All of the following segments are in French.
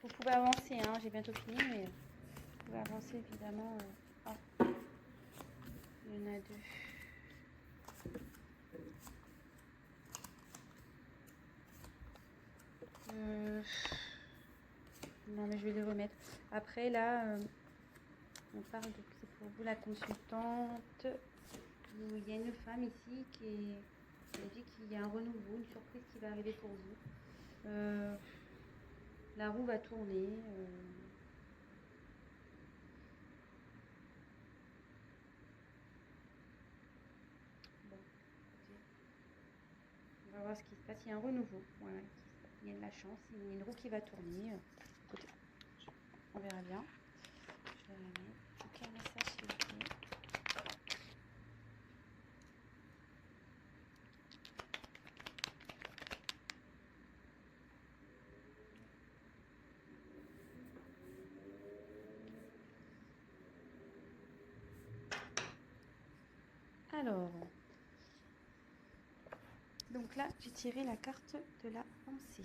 Vous pouvez avancer, hein, j'ai bientôt fini, mais vous pouvez avancer évidemment. Ah, il y en a deux. Non, mais je vais les remettre. Après, là, on parle de... C'est pour vous, la consultante. Il y a une femme ici qui dit qu'il y a un renouveau, une surprise qui va arriver pour vous. La roue va tourner. Bon, écoutez, on va voir ce qui se passe. Il y a un renouveau. Voilà, il y a de la chance. Il y a une roue qui va tourner. Écoutez, on verra bien. Je vais la mettre. Quel message s'il vous plaît? Alors, donc là, j'ai tiré la carte de la pensée.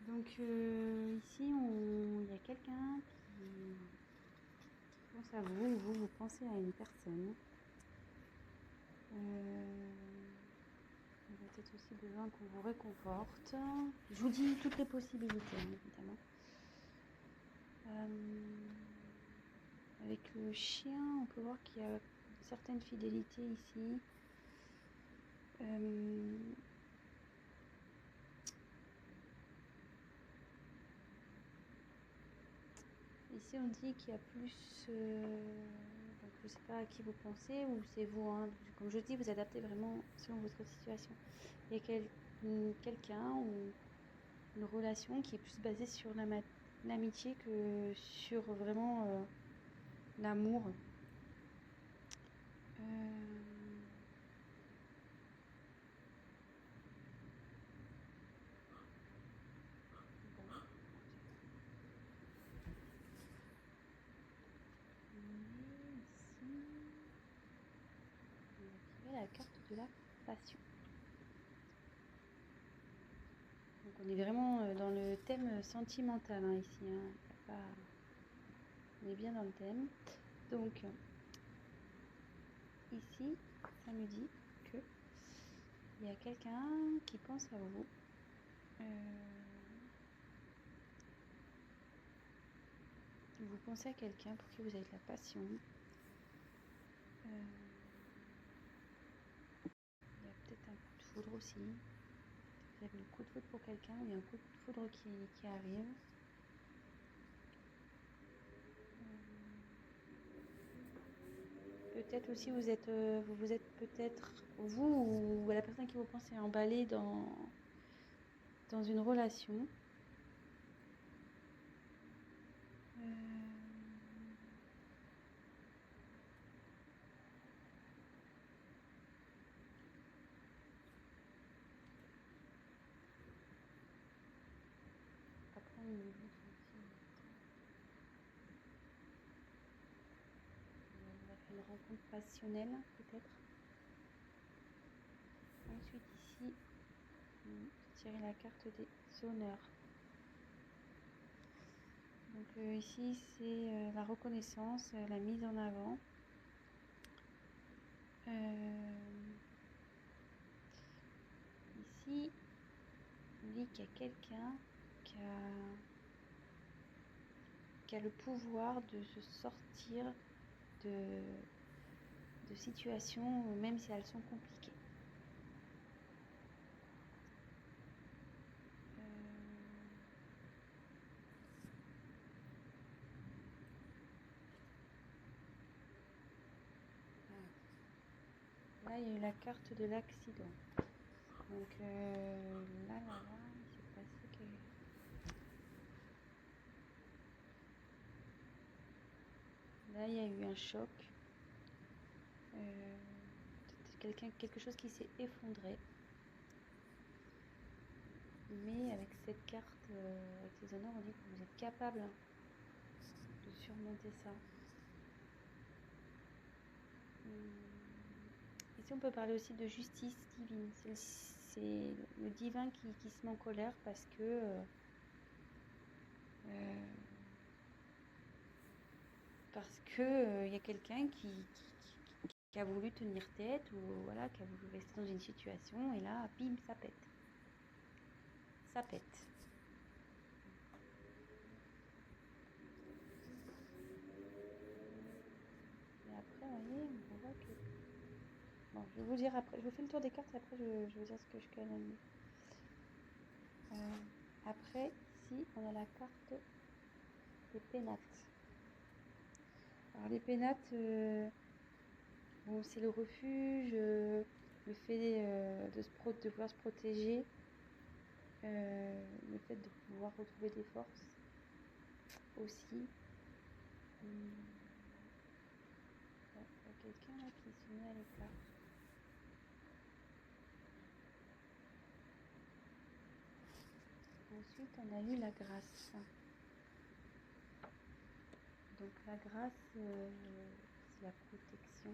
Donc ici, il y a quelqu'un qui pense à vous, ou vous pensez à une personne. Il a peut-être aussi besoin qu'on vous réconforte. Je vous dis toutes les possibilités, hein, évidemment. Avec le chien, on peut voir qu'il y a une certaine fidélité ici. Ici, on dit qu'il y a plus... donc, je ne sais pas à qui vous pensez, ou c'est vous. Hein, comme je dis, vous adaptez vraiment selon votre situation. Il y a quelqu'un ou une relation qui est plus basée sur l'amitié que sur vraiment l'amour. La carte de la passion. Donc on est vraiment dans le thème sentimental hein, ici. Hein. Pas... On est bien dans le thème. Donc ici, ça me dit que il y a quelqu'un qui pense à vous. Vous pensez à quelqu'un pour qui vous avez de la passion. Il y a peut-être un coup de foudre aussi. Vous avez le coup de foudre pour quelqu'un, il y a un coup de foudre qui arrive. Peut-être aussi vous êtes peut-être vous ou la personne qui vous pense est emballée dans une relation. Après, il y a une rencontre passionnelle, peut-être. Ensuite, ici, tirer la carte des honneurs. Donc ici, c'est la reconnaissance, la mise en avant. Ici, on dit qu'il y a quelqu'un qui a le pouvoir de se sortir de situations, même si elles sont compliquées. Là, il y a eu la carte de l'accident. Donc là, il s'est passé que... Là, il y a eu un choc. Quelque chose qui s'est effondré. Mais avec cette carte, avec les honneurs, on dit que vous êtes capable de surmonter ça. Ici, on peut parler aussi de justice divine. C'est le divin qui se met en colère parce que il y a quelqu'un qui a voulu tenir tête ou voilà, qui a voulu rester dans une situation et là, bim, ça pète. Ça pète. Et après, vous voyez, on voit que... Bon, je vais vous dire après, je vous fais le tour des cartes et après je vais vous dire ce que je canalise. Après, ici, on a la carte des pénates. Alors les pénates, bon, c'est le refuge, le fait de vouloir se protéger, le fait de pouvoir retrouver des forces aussi. Il y a quelqu'un là qui se met à l'écart. Ensuite, on a eu la grâce. Donc la grâce, c'est la protection.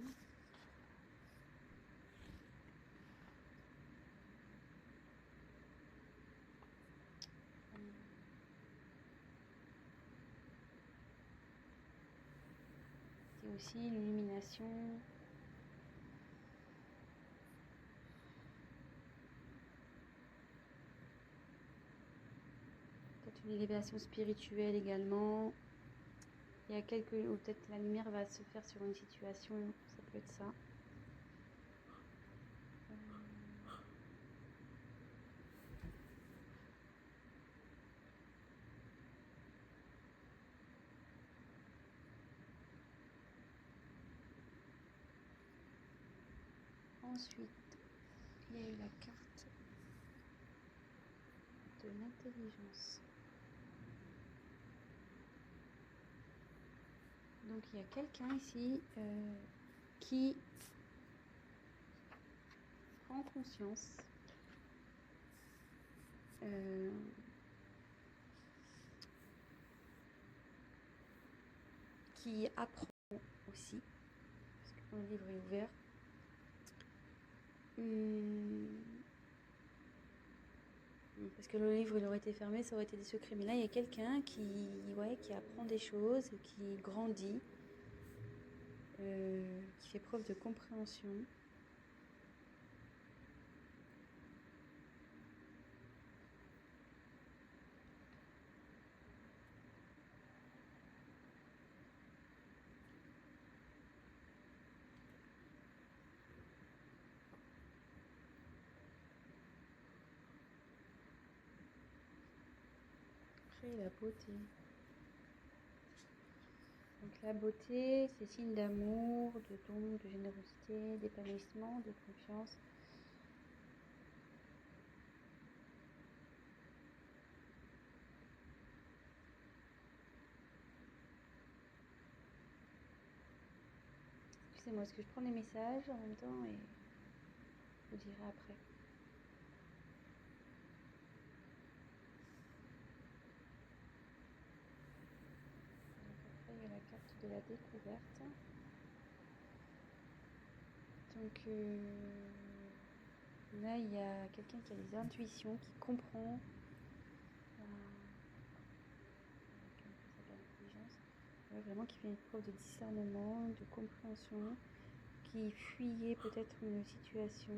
C'est aussi l'illumination. Peut-être une élévation spirituelle également. Il y a ou peut-être la lumière va se faire sur une situation, ça peut être ça. Ensuite, il y a eu la carte de l'intelligence. Donc il y a quelqu'un ici qui prend conscience qui apprend aussi, parce que quand le livre est ouvert, parce que le livre il aurait été fermé, ça aurait été des secrets. Mais là, il y a quelqu'un qui apprend des choses, qui grandit, qui fait preuve de compréhension. Après, la beauté. Donc la beauté, c'est signe d'amour, de don, de générosité, d'épanouissement, de confiance. Excusez-moi, est-ce que je prends les messages en même temps et je vous dirai après. Donc après, il y a la carte de la découverte. Donc là, il y a quelqu'un qui a des intuitions, qui comprend. Ouais, vraiment qui fait une preuve de discernement, de compréhension, qui fuyait peut-être une situation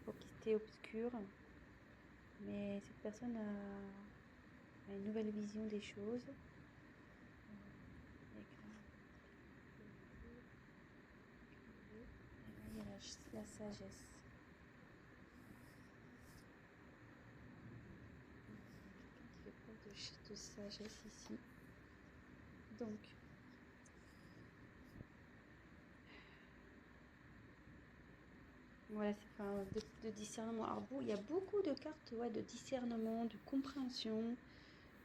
qui était obscure, mais cette personne a une nouvelle vision des choses. Et là, il y a la sagesse. Il y a quelqu'un qui fait preuve de sagesse ici. Donc, voilà, c'est de discernement. Alors, il y a beaucoup de cartes de discernement, de compréhension.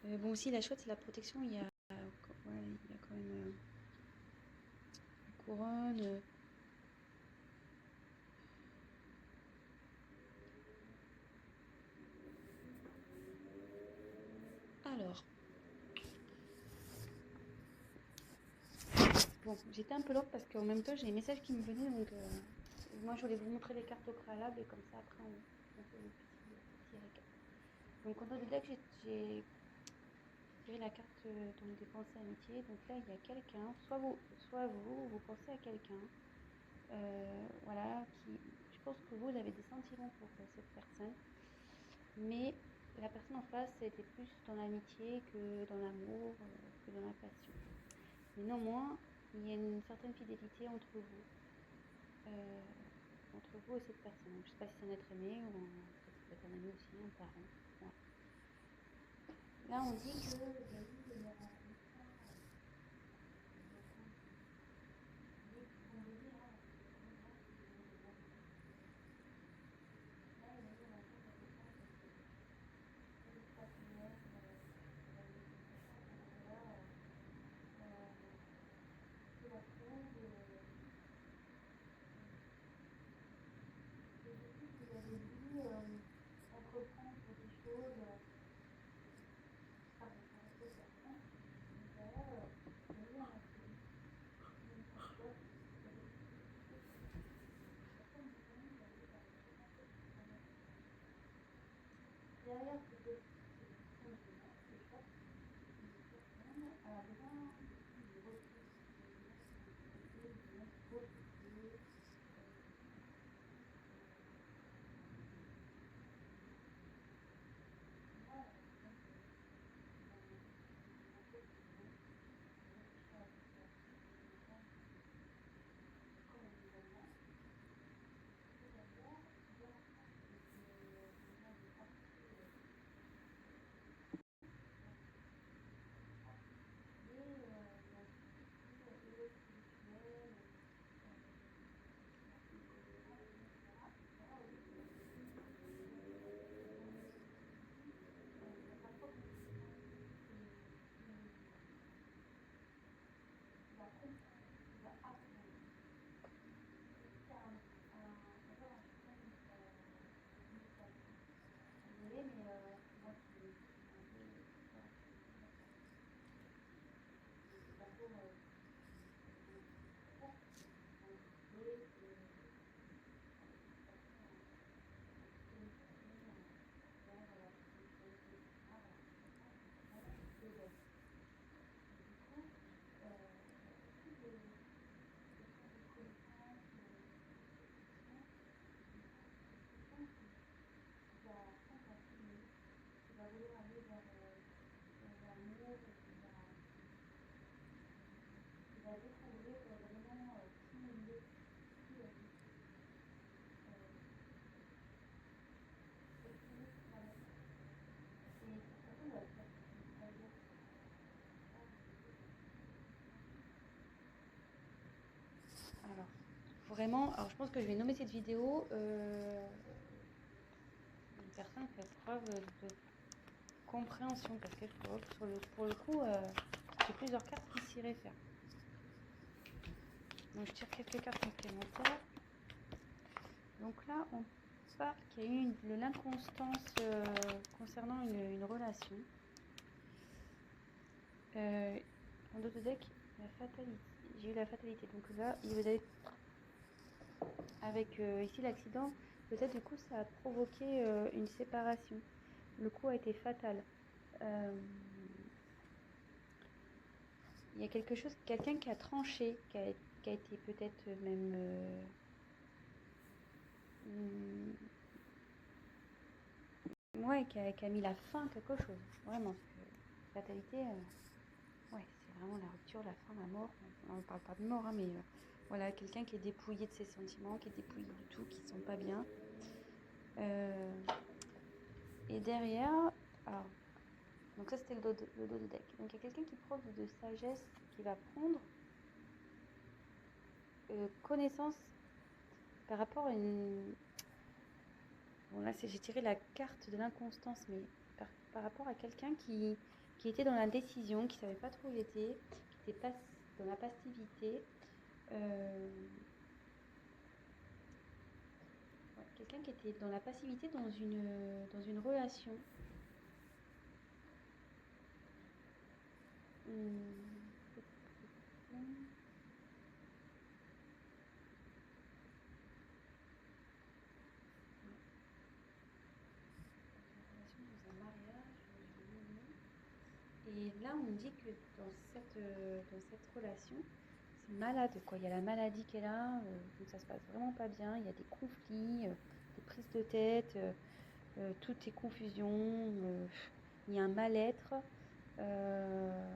Bon, aussi, la chouette, c'est la protection. Il y a quand même la couronne. Alors, bon, j'étais un peu lente parce qu'en même temps, j'ai les messages qui me venaient, donc moi je voulais vous montrer les cartes au préalable et comme ça après on fait le petit récap. Donc en dos de deck, j'ai tiré la carte donc des pensées amitié. Donc là il y a quelqu'un, soit vous pensez à quelqu'un, voilà, je pense que vous avez des sentiments pour cette personne, mais la personne en face était plus dans l'amitié que dans l'amour, que dans la passion. Mais néanmoins, il y a une certaine fidélité entre vous et cette personne. Donc, je ne sais pas si c'est un être aimé ou ça peut être un ami aussi, un parent. Voilà. Là, on dit que il y aura une fin. On le dit, hein, là, il y a eu un jour quelqu'un qui était très extraordinaire, qui a eu quelque chose, donc là, c'est la pause. Et depuis que vous avez dû entreprendre quelque chose, pardon, avec cette personne, donc là, il y a eu un accident. Donc en fait, il y avait quelque chose qui s'est passé. La personne vous a dit, bah, j'ai commencé à travailler. Derrière ce personne violente, ce choc, une personne a besoin de ressources, de gens qui vont s'aider, de gens pour ressourcer. Moi, donc, en fait, je réfléchis à la situation, je me rends comme on dit vraiment. Et derrière, il y a la carte donc, maintenant de partie et il y a tout ce qui est éveil spirituel, la connaissance, etc. Et là, oui, ça s'approche de quelqu'un qui va comprendre, qui va apprendre. Comme si avoir un chemin d'initiation. Désolée, mais moi, c'est un peu... Voilà, c'est pas pour... Voilà, c'est impliqué, avec une façon un petit peu initiation vers la spiritualité, etc. Voilà, c'est vraiment éveil. Et du coup, il y a beaucoup de questions de connaissances, de réflexion. Du coup, il y a quelqu'un qui va prendre la fumée, qui va vouloir aller vers l'amour, qui va découvrir vraiment qui il est, qui elle est. Exprimer soi-même. Et cette personne va le faire sous une sagesse. Là, vous voyez, il y a quelque chose de silencieux. Alors, vraiment, alors je pense que je vais nommer cette vidéo une personne fait preuve de compréhension parce que pour le coup, j'ai plusieurs cartes qui s'y réfèrent. Donc, je tire quelques cartes complémentaires. Donc là, on parle qu'il y a eu de l'inconstance concernant une relation. En dos de deck, la fatalité. J'ai eu la fatalité. Donc là, il vous avez avec ici l'accident, peut-être du coup ça a provoqué une séparation. Le coup a été fatal. Il y a quelque chose, quelqu'un qui a tranché, qui a été peut-être même ouais, qui a mis la fin à quelque chose. Vraiment, parce que fatalité, ouais, c'est vraiment la rupture, la fin, la mort. On ne parle pas de mort, hein, mais voilà, quelqu'un qui est dépouillé de ses sentiments, qui est dépouillé de tout, qui ne se sent pas bien. Et derrière, alors, donc ça c'était le dos de deck. Donc il y a quelqu'un qui preuve de sagesse, qui va prendre connaissance par rapport à une... Bon là j'ai tiré la carte de l'inconstance, mais par rapport à quelqu'un qui était dans l'indécision, qui ne savait pas trop où il était, qui était dans la passivité. Ouais, quelqu'un qui était dans la passivité dans une relation. Et là, on me dit que dans cette relation, c'est malade, quoi. Il y a la maladie qui est là, donc ça se passe vraiment pas bien. Il y a des conflits, des prises de tête, tout est confusion, il y a un mal-être. euh,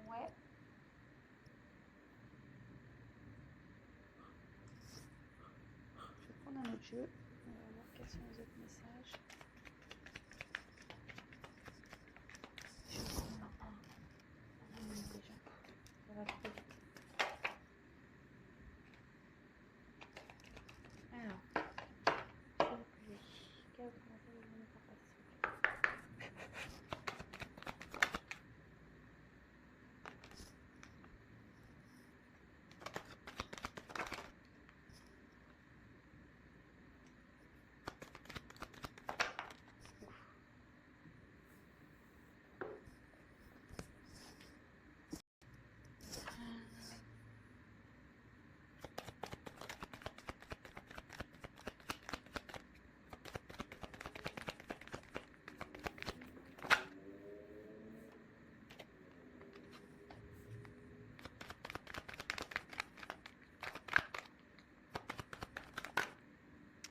ouais, je vais prendre un autre jeu. On va voir quels sont les autres messages. Je vais prendre déjà. Ça va trop vite. Alors, je vais reculer. Quel commentaire vous voulez faire passer?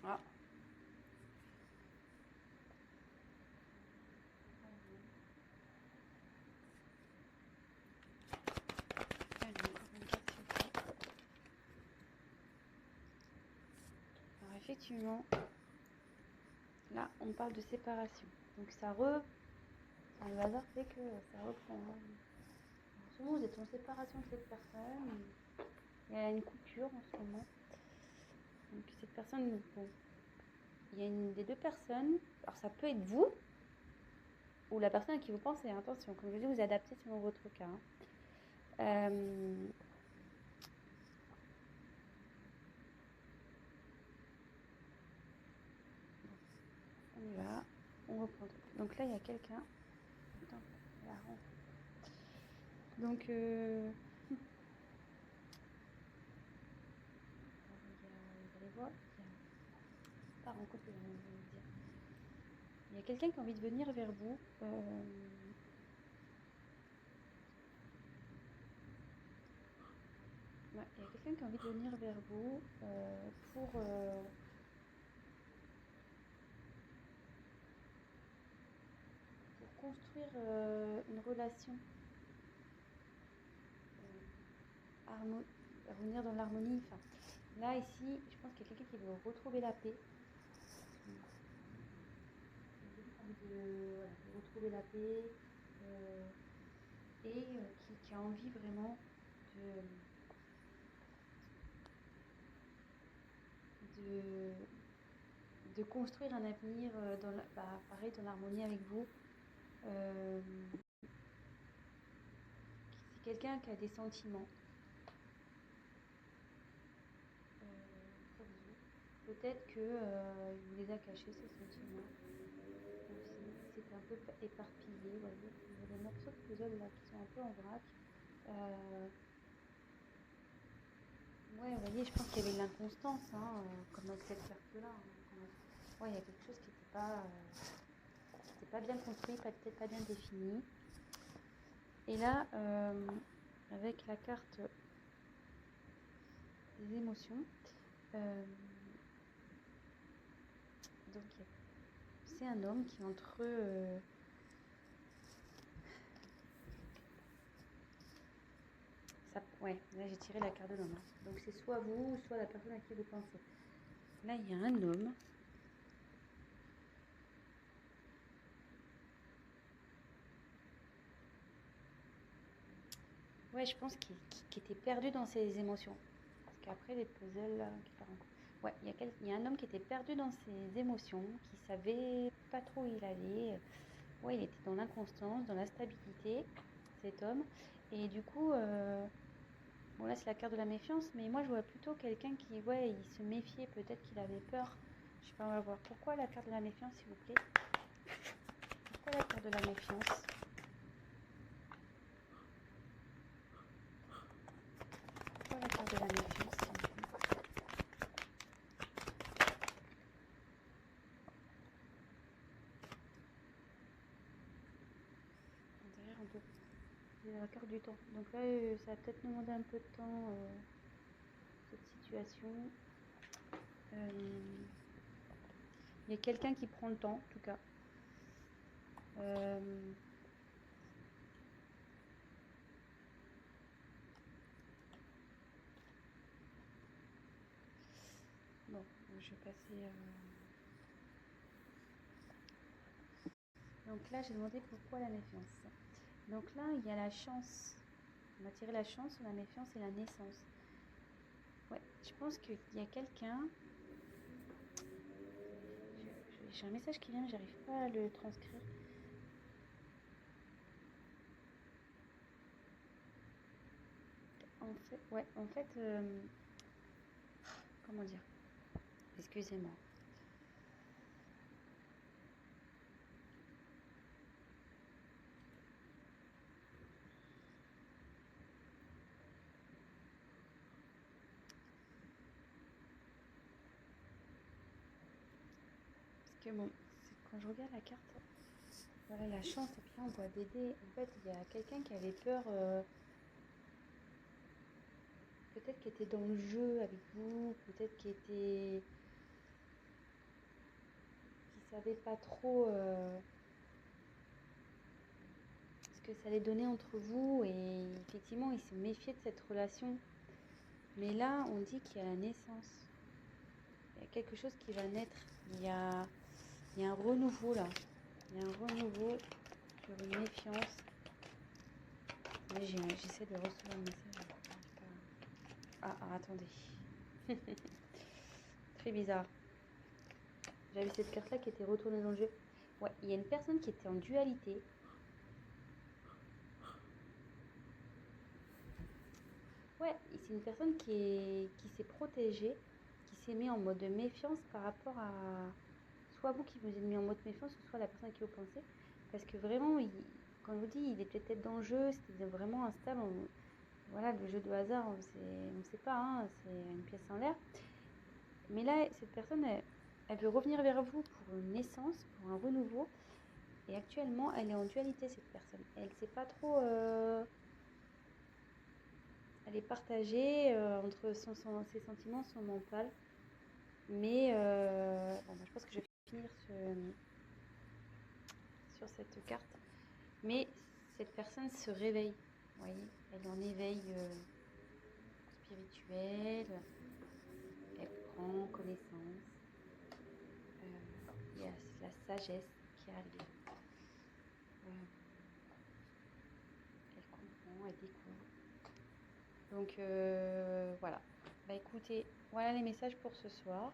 Ah. Allez, encore une carte, s'il vous plaît. Alors effectivement, là on parle de séparation. Donc le hasard fait que ça reprend. En ce moment, vous êtes en séparation de cette personne. Il y a une coupure en ce moment. Donc cette personne, bon, il y a une des deux personnes. Alors ça peut être vous ou la personne à qui vous pensez. Attention, comme je vous dis, vous adaptez selon votre cas. On y va. On reprend. Donc là, il y a quelqu'un. Attends, là, donc, vous allez voir, pas rencontre, il y a quelqu'un qui a envie de venir vers vous. Ouais, il y a quelqu'un qui a envie de venir vers vous pour construire une relation, revenir dans l'harmonie. Enfin, là, ici, je pense qu'il y a quelqu'un qui veut retrouver la paix. De retrouver la paix et qui a envie vraiment de construire un avenir pareil, dans l'harmonie avec vous. C'est quelqu'un qui a des sentiments pour vous. Peut-être que il vous les a cachés, ces sentiments aussi. C'est un peu éparpillé, vous voyez. Il y a des morceaux de puzzle là qui sont un peu en vrac. Ouais, vous voyez, je pense qu'il y avait de l'inconstance, comme avec cette carte-là. Ouais, il y a quelque chose qui n'était pas bien construit, peut-être pas bien défini. Et là, avec la carte des émotions, donc c'est un homme qui est entre ouais, là j'ai tiré la carte de l'homme. Donc c'est soit vous, soit la personne à qui vous pensez. Là, il y a un homme. Ouais, je pense qu'il était perdu dans ses émotions. Parce qu'après les puzzles, là, ouais, il y a un homme qui était perdu dans ses émotions, qui savait pas trop où il allait. Ouais, il était dans l'inconstance, dans l'instabilité, cet homme. Et du coup, bon là c'est la carte de la méfiance, mais moi je vois plutôt quelqu'un qui, ouais, il se méfiait, peut-être qu'il avait peur. Je sais pas, on va voir. Pourquoi la carte de la méfiance, s'il vous plaît? Pourquoi la carte de la méfiance? Pourquoi la carte de la méfiance, s'il vous plaît? 32. C'est la carte du temps. Donc là, ça va peut-être demander un peu de temps, cette situation. Il y a quelqu'un qui prend le temps, en tout cas. Bon, je vais passer... Donc là, j'ai demandé pourquoi la méfiance. Donc là, il y a la chance. On va tirer la chance, la méfiance et la naissance. Ouais, je pense qu'il y a quelqu'un... J'ai un message qui vient, mais j'arrive pas à le transcrire. En fait, comment dire? Excusez-moi. Parce que bon, quand je regarde la carte, voilà la chance, et puis là on voit des dés. En fait, il y a quelqu'un qui avait peur, peut-être qui était dans le jeu avec vous, peut-être qui savait pas trop ce que ça allait donner entre vous, et effectivement il se méfiait de cette relation. Mais là, on dit qu'il y a la naissance. Il y a quelque chose qui va naître. Il y a un renouveau là. Il y a un renouveau sur une méfiance. Mais j'essaie de recevoir le message. Ah, attendez. Très bizarre. J'avais cette carte-là qui était retournée dans le jeu. Ouais, il y a une personne qui était en dualité. Ouais, c'est une personne qui s'est protégée, qui s'est mis en mode de méfiance par rapport à soit vous qui vous êtes mis en mode méfiance, soit la personne à qui vous pensez. Parce que vraiment, quand je vous dis, il était peut-être dans le jeu, c'était vraiment instable. Voilà, le jeu de hasard, on ne sait pas, hein, c'est une pièce en l'air. Mais là, cette personne, elle veut revenir vers vous pour une naissance, pour un renouveau. Et actuellement, elle est en dualité, cette personne. Elle ne sait pas trop... elle est partagée entre ses sentiments, son mental. Mais bon, je pense que je vais finir sur cette carte. Mais cette personne se réveille. Vous voyez, elle est en éveil spirituel. Elle prend connaissance. Il y a la sagesse qui arrive. Elle comprend, elle découvre. Donc voilà. Bah écoutez, voilà les messages pour ce soir.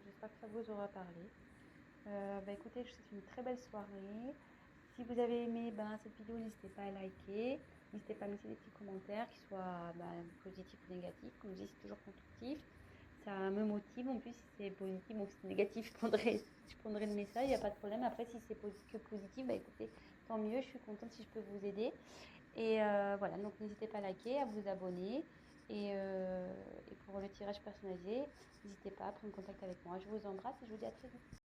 J'espère que ça vous aura parlé. Bah écoutez, je vous souhaite une très belle soirée. Si vous avez aimé cette vidéo, n'hésitez pas à liker. N'hésitez pas à mettre des petits commentaires, qu'ils soient positifs ou négatifs. Comme je dis, c'est toujours constructif. Ça me motive. En plus, si c'est positif, bon, si c'est négatif, je prendrai le message, il n'y a pas de problème. Après, si c'est que positif, bah écoutez, tant mieux. Je suis contente si je peux vous aider. Et voilà, donc n'hésitez pas à liker, à vous abonner. Et pour le tirage personnalisé, n'hésitez pas à prendre contact avec moi. Je vous embrasse et je vous dis à très vite.